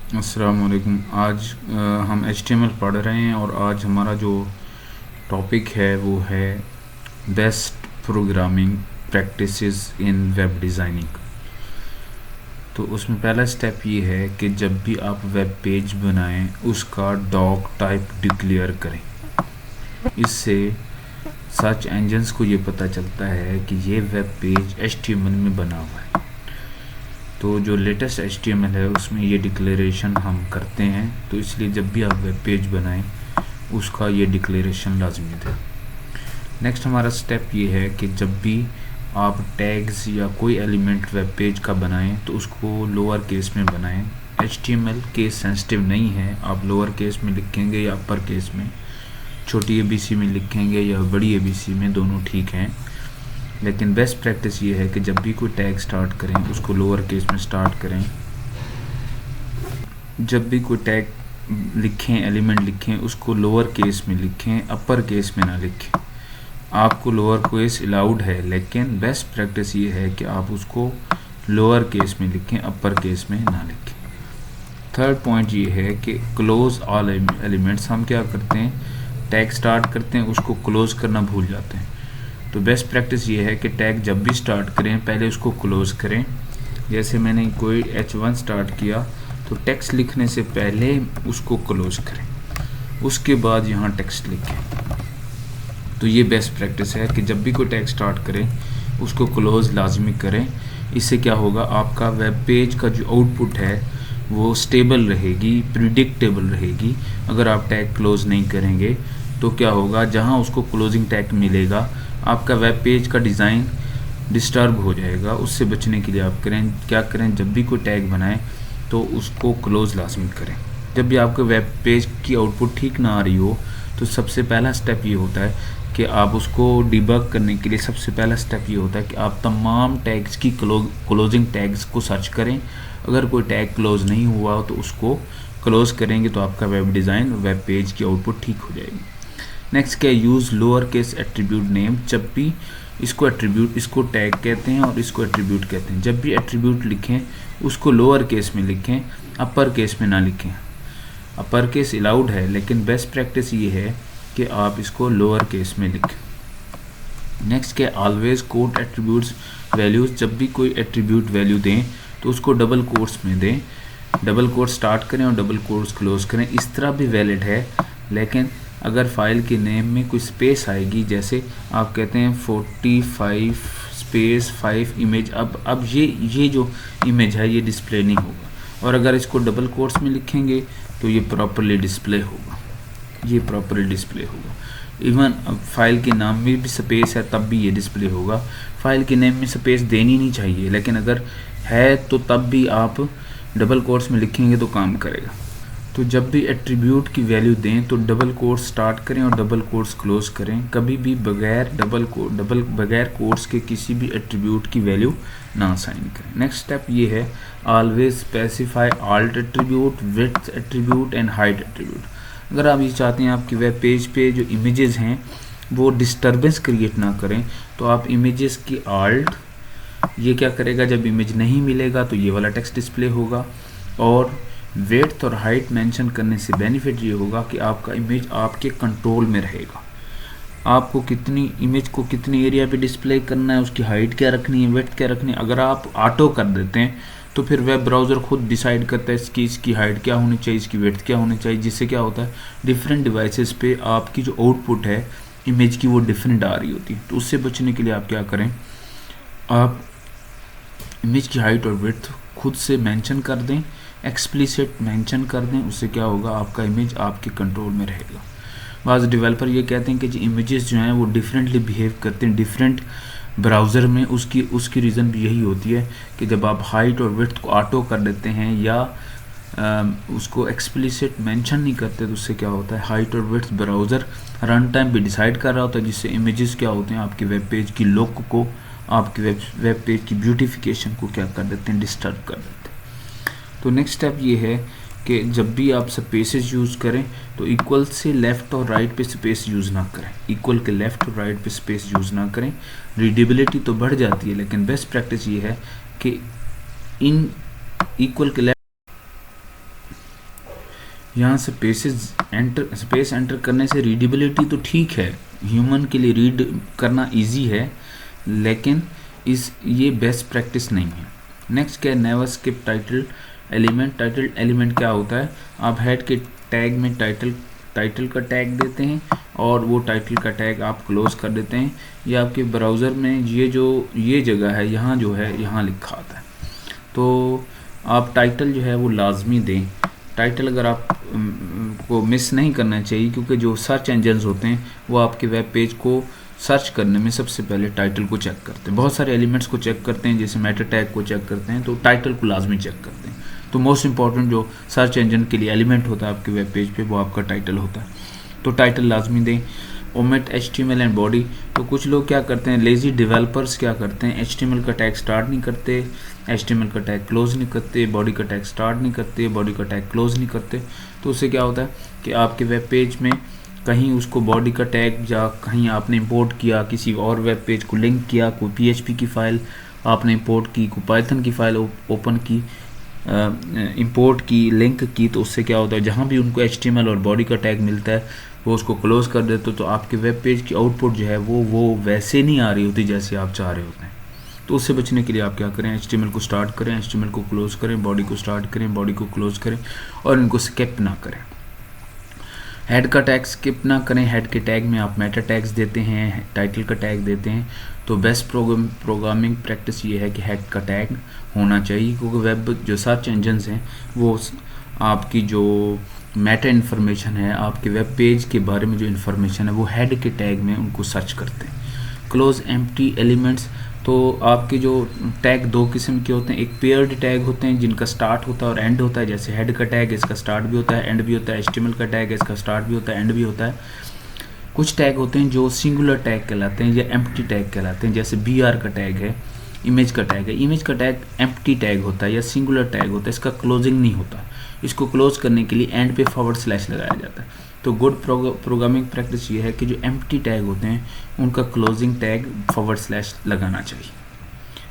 अस्सलाम वालेकुम। आज हम HTML पढ़ रहे हैं और आज हमारा जो टॉपिक है वो है बेस्ट प्रोग्रामिंग प्रैक्टिसेस इन वेब डिज़ाइनिंग। तो उसमें पहला स्टेप ये है कि जब भी आप वेब पेज बनाएं उसका डॉक टाइप डिक्लेयर करें। इससे सर्च इंजन्स को ये पता चलता है कि ये वेब पेज HTML में बना हुआ है। तो जो लेटेस्ट HTML है उसमें ये डिक्लेरेशन हम करते हैं, तो इसलिए जब भी आप वेब पेज बनाएं उसका ये डिक्लेरेशन लाजमी है। नेक्स्ट हमारा स्टेप ये है कि जब भी आप टैग्स या कोई एलिमेंट वेब पेज का बनाएं तो उसको लोअर केस में बनाएं। HTML केस सेंसिटिव नहीं है, आप लोअर केस में लिखेंगे या अपर केस में, छोटी ABC में लिखेंगे या बड़ी ABC में, दोनों ठीक हैं। लेकिन बेस्ट प्रैक्टिस ये है कि जब भी कोई टैग स्टार्ट करें उसको लोअर केस में स्टार्ट करें। जब भी कोई टैग लिखें, एलिमेंट लिखें, उसको लोअर केस में लिखें, अपर केस में ना लिखें। आपको लोअर केस अलाउड है, लेकिन बेस्ट प्रैक्टिस ये है कि आप उसको लोअर केस में लिखें, अपर केस में ना लिखें। थर्ड पॉइंट ये है कि क्लोज ऑल एलिमेंट्स। हम क्या करते हैं, टैग स्टार्ट करते हैं उसको क्लोज करना भूल जाते हैं। तो बेस्ट प्रैक्टिस ये है कि टैग जब भी स्टार्ट करें पहले उसको क्लोज करें। जैसे मैंने कोई H1 स्टार्ट किया तो टेक्स्ट लिखने से पहले उसको क्लोज करें, उसके बाद यहाँ टेक्स्ट लिखें। तो ये बेस्ट प्रैक्टिस है कि जब भी कोई टैग स्टार्ट करें उसको क्लोज लाजमी करें। इससे क्या होगा, आपका वेब पेज का जो आउटपुट है वो स्टेबल रहेगी, प्रिडिक्टेबल रहेगी। अगर आप टैग क्लोज नहीं करेंगे तो क्या होगा, जहाँ उसको क्लोजिंग टैग मिलेगा आपका वेब पेज का डिज़ाइन डिस्टर्ब हो जाएगा। उससे बचने के लिए आप क्या करें, जब भी कोई टैग बनाएं तो उसको क्लोज लाजमी करें। जब भी आपके वेब पेज की आउटपुट ठीक ना आ रही हो तो सबसे पहला स्टेप ये होता है कि आप उसको डिबग करने के लिए सबसे पहला स्टेप ये होता है कि आप तमाम टैग्स की क्लोजिंग टैग्स को सर्च करें। अगर कोई टैग क्लोज नहीं हुआ हो तो उसको क्लोज करेंगे तो आपका वेब डिज़ाइन, वेब पेज की आउटपुट ठीक हो जाएगी। नेक्स्ट क्या, use lower case attribute name. जब भी इसको टैग कहते हैं और इसको एट्रीब्यूट कहते हैं। जब भी एट्रीब्यूट लिखें उसको लोअर केस में लिखें, अपर केस में ना लिखें। अपर केस अलाउड है, लेकिन बेस्ट प्रैक्टिस ये है कि आप इसको लोअर केस में लिखें। नेक्स्ट क्या, ऑलवेज कोट एट्रीब्यूट्स वैल्यूज़। जब भी कोई एट्रीब्यूट वैल्यू दें तो उसको डबल कोट्स में दें। डबल कोट स्टार्ट करें और डबल कोट्स क्लोज करें, इस तरह भी वैलिड है। लेकिन अगर फाइल के नेम में कोई स्पेस आएगी, जैसे आप कहते हैं 45 स्पेस 5 इमेज, अब ये जो इमेज है ये डिस्प्ले नहीं होगा। और अगर इसको डबल कोट्स में लिखेंगे तो ये प्रॉपरली डिस्प्ले होगा, ये प्रॉपरली डिस्प्ले होगा। इवन फाइल के नाम में भी स्पेस है तब भी ये डिस्प्ले होगा। फाइल के नेम में स्पेस देनी नहीं चाहिए, लेकिन अगर है तो तब भी आप डबल कोट्स में लिखेंगे तो काम करेगा। तो जब भी एट्रीब्यूट की वैल्यू दें तो डबल कोट्स स्टार्ट करें और डबल कोट्स क्लोज करें। कभी भी बगैर बगैर कोट्स के किसी भी एट्रीब्यूट की वैल्यू ना असाइन करें। नेक्स्ट स्टेप ये है, always specify alt attribute, width attribute and height attribute. अगर आप ये चाहते हैं आपकी वेब पेज पे जो इमेजेस हैं वो डिस्टर्बेंस क्रिएट ना करें तो आप इमेजेस की ऑल्ट, ये क्या करेगा, जब इमेज नहीं मिलेगा तो ये वाला टेक्स्ट डिस्प्ले होगा। और विड्थ और हाइट मेंशन करने से बेनिफिट ये होगा कि आपका इमेज आपके कंट्रोल में रहेगा। आपको कितनी इमेज को कितनी एरिया पे डिस्प्ले करना है, उसकी हाइट क्या रखनी है, विड्थ क्या रखनी है। अगर आप ऑटो कर देते हैं तो फिर वेब ब्राउज़र खुद डिसाइड करता है इसकी हाइट क्या होनी चाहिए, इसकी विड्थ क्या होनी चाहिए, जिससे क्या होता है डिफरेंट डिवाइसेस पे आपकी जो आउटपुट है इमेज की वो डिफरेंट आ रही होती है। तो उससे बचने के लिए आप क्या करें, आप इमेज की हाइट और विड्थ खुद से मेंशन कर दें, एक्सप्लिसिट मेंशन कर दें। उससे क्या होगा, आपका इमेज आपके कंट्रोल में रहेगा। बाज़ डेवलपर ये कहते हैं कि जो इमेजेस जो हैं वो डिफरेंटली बिहेव करते हैं डिफरेंट ब्राउज़र में। उसकी रीज़न भी यही होती है कि जब आप हाइट और विड्थ को ऑटो कर देते हैं या उसको एक्सप्लिसिट मेंशन नहीं करते तो उससे क्या होता है, हाइट और विड्थ ब्राउज़र रन टाइम भी डिसाइड कर रहा होता है, जिससे इमेजेस क्या होते हैं आपके वेब पेज की लुक को, आपके वेब पेज की ब्यूटिफिकेशन को क्या कर देते हैं, डिस्टर्ब कर देते हैं। तो नेक्स्ट स्टेप ये है कि जब भी आप स्पेसेस यूज़ करें तो इक्वल से लेफ़्ट और राइट पे स्पेस यूज़ ना करें, इक्वल के लेफ़्ट और राइट पे स्पेस यूज़ ना करें। रीडेबिलिटी तो बढ़ जाती है, लेकिन बेस्ट प्रैक्टिस ये है कि इन इक्वल के यहाँ स्पेस एंटर करने से रीडेबिलिटी तो ठीक है, ह्यूमन के लिए रीड करना इजी है, लेकिन ये बेस्ट प्रैक्टिस नहीं है। नेक्स्ट क्या है, never skip title element. Title element क्या होता है, आप हेड के टैग में टाइटल का टैग देते हैं और वो टाइटल का टैग आप क्लोज कर देते हैं। ये आपके ब्राउज़र में ये जगह है, यहाँ जो है यहाँ लिखा आता है। तो आप टाइटल जो है वो लाजमी दें। टाइटल अगर आप को मिस नहीं करना चाहिए, क्योंकि जो सर्च इंजन्स होते हैं वो आपके वेब पेज को सर्च करने में सबसे पहले टाइटल को चेक करते हैं। बहुत सारे एलिमेंट्स को चेक करते हैं, जैसे मेटा टैग को चेक करते हैं, तो टाइटल को लाजमी चेक करते हैं। तो मोस्ट इंपॉर्टेंट जो सर्च इंजन के लिए एलिमेंट होता है आपके वेब पेज पे, वो आपका टाइटल होता है। तो टाइटल लाजमी दें। Omit HTML and body. तो कुछ लोग क्या करते हैं, लेजी डेवलपर्स क्या करते हैं, HTML का टैग स्टार्ट नहीं करते, HTML का टैग क्लोज नहीं करते, बॉडी का टैग स्टार्ट नहीं करते, बॉडी का टैग क्लोज नहीं करते। तो उससे क्या होता है कि आपके वेब पेज में कहीं उसको बॉडी का टैग या कहीं आपने इंपोर्ट किया, किसी और वेब पेज को लिंक किया, कोई PHP की फ़ाइल आपने इंपोर्ट की, कोई पाइथन की फ़ाइल ओपन की, इंपोर्ट की, लिंक की, तो उससे क्या होता है, जहाँ भी उनको HTML और बॉडी का टैग मिलता है वो उसको क्लोज़ कर देते, तो आपके वेब पेज की आउटपुट जो है वो वैसे नहीं आ रही होती जैसे आप चाह रहे होते हैं। तो उससे बचने के लिए आप क्या करें, HTML को स्टार्ट करें, HTML को क्लोज़ करें, बॉडी को स्टार्ट करें, बॉडी को क्लोज़ करें, और इनको स्किप ना करें। हेड का टैग स्किप ना करें। हेड के टैग में आप मेटा टैग्स देते हैं, टाइटल का टैग देते हैं। तो बेस्ट प्रोग्रामिंग प्रैक्टिस ये है कि हेड का टैग होना चाहिए, क्योंकि वेब जो सर्च इंजन्स हैं वो आपकी जो मेटा इन्फॉर्मेशन है, आपके वेब पेज के बारे में जो इन्फॉर्मेशन है, वो हेड के टैग में उनको सर्च करते हैं। Close empty elements. तो आपके जो टैग दो किस्म के होते हैं, एक पेयर्ड टैग होते हैं जिनका स्टार्ट होता है और एंड होता है, जैसे हेड का टैग इसका स्टार्ट भी होता है एंड भी होता है, HTML का टैग इसका स्टार्ट भी होता है एंड भी होता है। कुछ टैग होते हैं जो सिंगुलर टैग कहलाते हैं या एम्प्टी टैग कहलाते हैं, जैसे BR का टैग है, इमेज का टैग है। इमेज का टैग एम्प्टी टैग होता है या सिंगुलर टैग होता है, इसका क्लोजिंग नहीं होता, इसको क्लोज करने के लिए एंड पे / लगाया जाता है। तो गुड प्रोग्रामिंग प्रैक्टिस ये है कि जो एम्प्टी टैग होते हैं उनका क्लोजिंग टैग / लगाना चाहिए।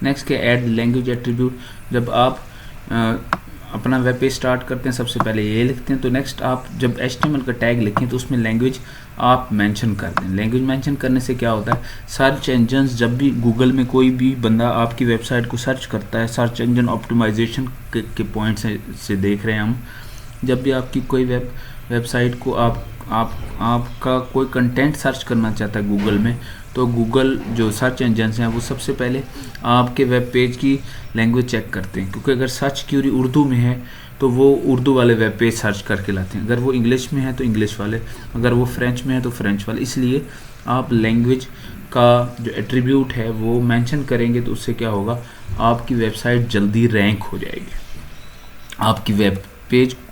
नेक्स्ट के ऐड लैंग्वेज एट्रीब्यूट। जब आप अपना वेब पेज स्टार्ट करते हैं सबसे पहले ये लिखते हैं, तो नेक्स्ट आप जब HTML का टैग लिखें तो उसमें लैंग्वेज आप मेंशन कर दें। लैंग्वेज मेंशन करने से क्या होता है, सर्च इंजन्स जब भी गूगल में कोई भी बंदा आपकी वेबसाइट को सर्च करता है, सर्च इंजन ऑप्टिमाइजेशन के पॉइंट से देख रहे हैं हम, जब भी आपकी कोई वेबसाइट को आपका कोई कंटेंट सर्च करना चाहता है गूगल में, तो गूगल जो सर्च इंजन्स हैं वो सबसे पहले आपके वेब पेज की लैंग्वेज चेक करते हैं, क्योंकि अगर सर्च क्यूरी उर्दू में है तो वो उर्दू वाले वेब पेज सर्च करके लाते हैं, अगर वो इंग्लिश में है तो इंग्लिश वाले, अगर वो फ्रेंच में है तो फ्रेंच वाले। इसलिए आप लैंग्वेज का जो एट्रीब्यूट है वो मेंशन करेंगे, तो उससे क्या होगा, आपकी वेबसाइट जल्दी रैंक हो जाएगी। आपकी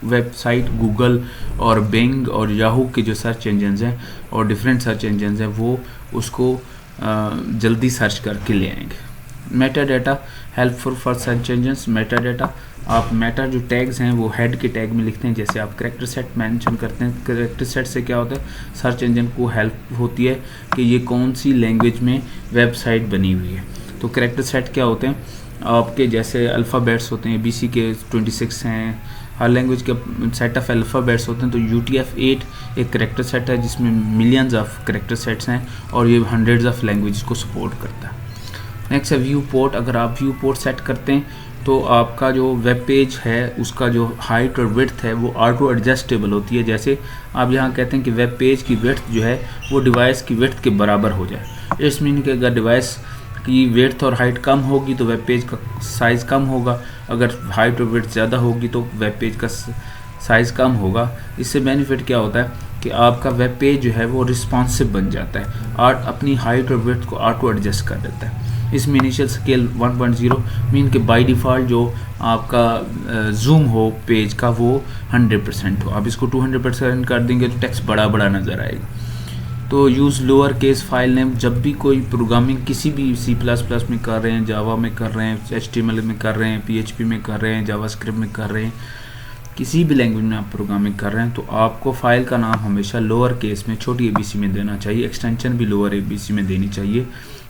वेबसाइट गूगल और बिंग और याहू के जो सर्च इंजन्स हैं और डिफरेंट सर्च इंजन्स हैं वो उसको जल्दी सर्च करके ले आएंगे। Meta data helpful for search engines. Meta data, आप मेटा जो टैग्स हैं वो हेड के टैग में लिखते हैं, जैसे आप कैरेक्टर सेट मेंशन करते हैं। कैरेक्टर सेट से क्या होता है, सर्च इंजन को हेल्प होती है कि ये कौन सी लैंग्वेज में वेबसाइट बनी हुई है। तो कैरेक्टर सेट क्या होते हैं, आपके जैसे अल्फ़ाबेट्स होते हैं, BC के 26 हैं, हर लैंग्वेज के सेट ऑफ अल्फ़ाबेट्स होते हैं। तो UTF-8 एक कैरेक्टर सेट है जिसमें मिलियंस ऑफ कैरेक्टर सेट्स हैं और ये हंड्रेड्स ऑफ लैंग्वेज को सपोर्ट करता है। नेक्स्ट है व्यू पोर्ट। अगर आप व्यू पोर्ट सेट करते हैं तो आपका जो वेब पेज है उसका जो हाइट और विड्थ है वो ऑटो एडजस्टेबल होती है। जैसे आप यहाँ कहते हैं कि वेब पेज की विड्थ जो है वो डिवाइस की विड्थ के बराबर हो जाए। इस मीन कि अगर डिवाइस की विड्थ और हाइट कम होगी तो वेब पेज का साइज़ कम होगा, अगर हाइट और विड्थ ज़्यादा होगी तो वेब पेज का साइज़ कम होगा। इससे बेनिफिट क्या होता है कि आपका वेब पेज जो है वो रिस्पॉन्सिव बन जाता है और अपनी हाइट और विड्थ को ऑटो एडजस्ट कर देता है। इसमें इनिशियल स्केल 1.0 मीन कि बाय डिफ़ॉल्ट जो आपका जूम हो पेज का वो 100% हो। आप इसको 200% कर देंगे तो टेक्स्ट बड़ा बड़ा नज़र आएगा। तो use lower case file name. जब भी कोई प्रोग्रामिंग किसी भी C++ में कर रहे हैं, जावा में कर रहे हैं, HTML में कर रहे हैं, PHP में कर रहे हैं, जावास्क्रिप्ट में कर रहे हैं, किसी भी लैंग्वेज में आप प्रोग्रामिंग कर रहे हैं तो आपको फाइल का नाम हमेशा लोअर केस में छोटी ABC में देना चाहिए, एक्सटेंशन भी लोअर ABC में देनी चाहिए।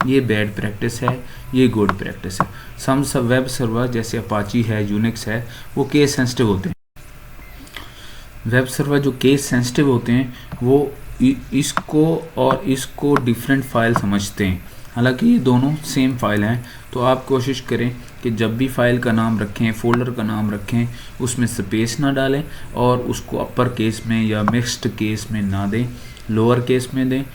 ये बैड प्रैक्टिस है, ये गुड प्रैक्टिस है। सब वेब सर्वर जैसे अपाची है, यूनिक्स है, वो केस सेंसिटिव होते हैं। वेब सर्वर जो केस सेंसिटिव होते हैं वो इसको और इसको डिफरेंट फाइल समझते हैं, हालांकि ये दोनों सेम फाइल हैं। तो आप कोशिश करें कि जब भी फाइल का नाम रखें, फोल्डर का नाम रखें, उसमें स्पेस ना डालें और उसको अपर केस में या मिक्स्ड केस में ना दें, लोअर केस में दें।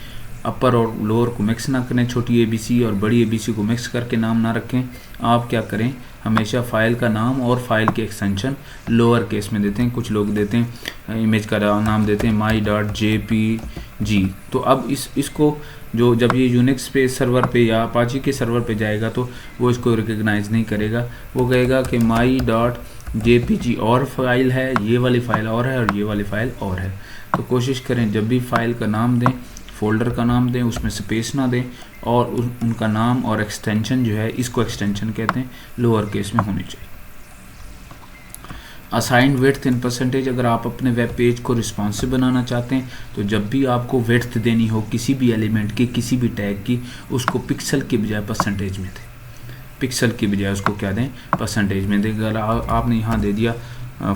अपर और लोअर को मिक्स ना करें, छोटी ABC और बड़ी ABC को मिक्स करके नाम ना रखें। आप क्या करें, हमेशा फाइल का नाम और फाइल के एक्सटेंशन लोअर केस में देते हैं। कुछ लोग देते हैं इमेज का नाम देते हैं my.jpg। तो अब इसको जो जब ये यूनिक्स पे सर्वर पे या अपाची के सर्वर पे जाएगा तो वो इसको रिकग्नाइज नहीं करेगा, वो कहेगा कि my.jpg और फाइल है, ये वाली फाइल और है और ये वाली फाइल और है। तो कोशिश करें जब भी फाइल का नाम दें, फोल्डर का नाम दें, उसमें स्पेस ना दें और उनका नाम और एक्सटेंशन जो है, इसको एक्सटेंशन कहते हैं, लोअर केस में होनी चाहिए। असाइंड विड्थ इन परसेंटेज, अगर आप अपने वेब पेज को रिस्पॉन्सिव बनाना चाहते हैं तो जब भी आपको विड्थ देनी हो किसी भी एलिमेंट की, किसी भी टैग की, उसको पिक्सल की बजाय परसेंटेज में दें। पिक्सल की बजाय उसको क्या दें, परसेंटेज में दें। अगर आपने यहाँ दे दिया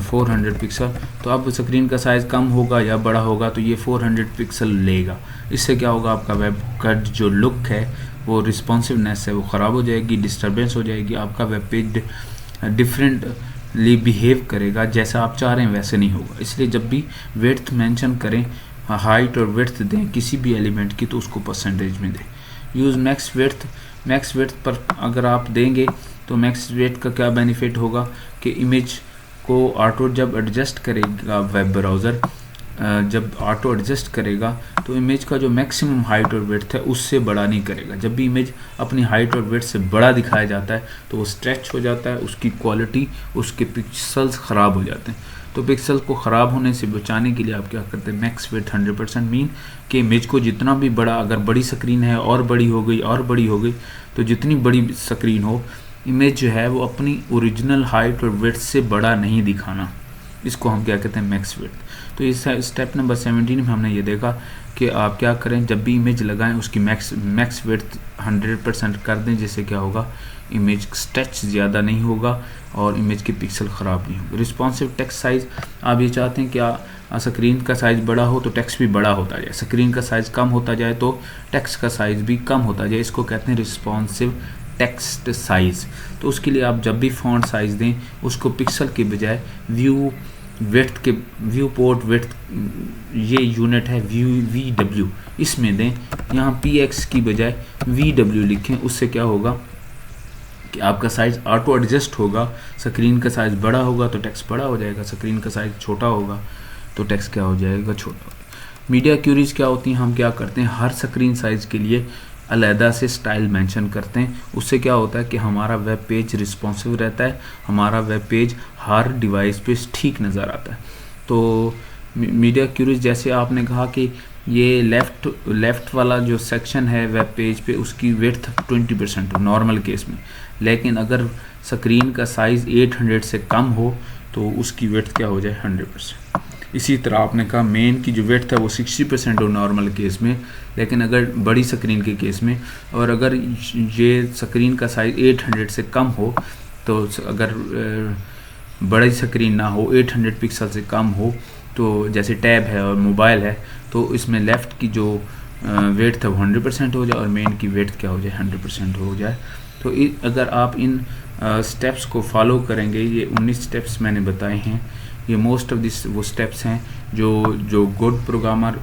400 पिक्सल, तो अब स्क्रीन का साइज़ कम होगा या बड़ा होगा तो ये 400 पिक्सल लेगा। इससे क्या होगा, आपका वेब का जो लुक है, वो रिस्पॉन्सिवनेस है, वो ख़राब हो जाएगी, डिस्टर्बेंस हो जाएगी, आपका वेब पेज डिफरेंटली बिहेव करेगा, जैसा आप चाह रहे हैं वैसे नहीं होगा। इसलिए जब भी विड्थ मेंशन करें, हाइट और विड्थ दें किसी भी एलिमेंट की, तो उसको परसेंटेज में दें। Use max width, max width पर अगर आप देंगे तो मैक्स विड्थ का क्या बेनिफिट होगा कि इमेज को ऑटो जब एडजस्ट करेगा वेब ब्राउज़र, जब ऑटो एडजस्ट करेगा तो इमेज का जो मैक्सिमम हाइट और विड्थ है उससे बड़ा नहीं करेगा। जब भी इमेज अपनी हाइट और विड्थ से बड़ा दिखाया जाता है तो वो स्ट्रेच हो जाता है, उसकी क्वालिटी, उसके पिक्सल्स ख़राब हो जाते हैं। तो पिक्सल को ख़राब होने से बचाने के लिए आप क्या करते हैं, मैक्स विड्थ 100% मीन कि इमेज को जितना भी बड़ा, अगर बड़ी स्क्रीन है और बड़ी हो गई और बड़ी हो गई, तो जितनी बड़ी स्क्रीन हो, इमेज जो है वो अपनी ओरिजिनल हाइट और विड्थ से बड़ा नहीं दिखाना। इसको हम क्या कहते हैं, मैक्स विड्थ। तो इस स्टेप नंबर 17 में हमने ये देखा कि आप क्या करें, जब भी इमेज लगाएं उसकी मैक्स विड्थ 100% कर दें, जिससे क्या होगा, इमेज स्ट्रेच ज़्यादा नहीं होगा और इमेज के पिक्सल ख़राब नहीं होगा। रिस्पॉन्सिव टेक्स्ट साइज़, आप ये चाहते हैं कि स्क्रीन का साइज़ बड़ा हो तो टेक्स्ट भी बड़ा होता जाए, स्क्रीन का साइज़ कम होता जाए तो टेक्स्ट का साइज़ भी कम होता जाए। इसको कहते हैं रिस्पॉन्सिव टेक्स्ट साइज़। तो उसके लिए आप जब भी फॉन्ट साइज़ दें उसको पिक्सल के बजाय व्यू विड्थ के, व्यू पोर्ट विड्थ, ये यूनिट है VW, इसमें दें। यहाँ PX की बजाय VW लिखें। उससे क्या होगा कि आपका साइज़ ऑटो एडजस्ट होगा। स्क्रीन का साइज़ बड़ा होगा तो टेक्स्ट बड़ा हो जाएगा, स्क्रीन का साइज़ छोटा होगा तो टेक्स्ट क्या हो जाएगा, छोटा। मीडिया क्यूरीज क्या होती हैं, हम क्या करते हैं, हर स्क्रीन साइज़ के लिए अलहदा से स्टाइल मेंशन करते हैं। उससे क्या होता है कि हमारा वेब पेज रिस्पॉन्सिव रहता है, हमारा वेब पेज हर डिवाइस पे ठीक नज़र आता है। तो मीडिया क्यूरीज, जैसे आपने कहा कि ये लेफ़्ट वाला जो सेक्शन है वेब पेज पे, उसकी विड्थ 20% हो नॉर्मल केस में, लेकिन अगर स्क्रीन का साइज़ 800 से कम हो तो उसकी विड्थ क्या हो जाए, 100%। इसी तरह आपने कहा मेन की जो विड्थ है वो 60% हो नॉर्मल केस में, लेकिन अगर बड़ी स्क्रीन के केस में, और अगर ये स्क्रीन का साइज़ 800 से कम हो, तो अगर बड़ी स्क्रीन ना हो, 800 पिक्सल से कम हो, तो जैसे टैब है और मोबाइल है, तो इसमें लेफ़्ट की जो विड्थ है वो 100% हो जाए और मेन की विड्थ क्या हो जाए, 100% हो जाए। तो अगर आप इन स्टेप्स को फॉलो करेंगे, ये 19 स्टेप्स मैंने बताए हैं, ये मोस्ट ऑफ दिस वो स्टेप्स हैं जो गुड प्रोग्रामर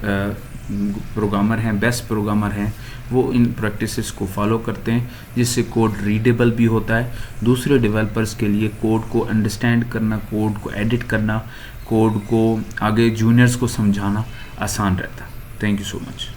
हैं, बेस्ट प्रोग्रामर हैं, वो इन प्रैक्टिसेस को फॉलो करते हैं, जिससे कोड रीडेबल भी होता है। दूसरे डेवलपर्स के लिए कोड को अंडरस्टैंड करना, कोड को एडिट करना, कोड को आगे जूनियर्स को समझाना आसान रहता है। Thank you so much.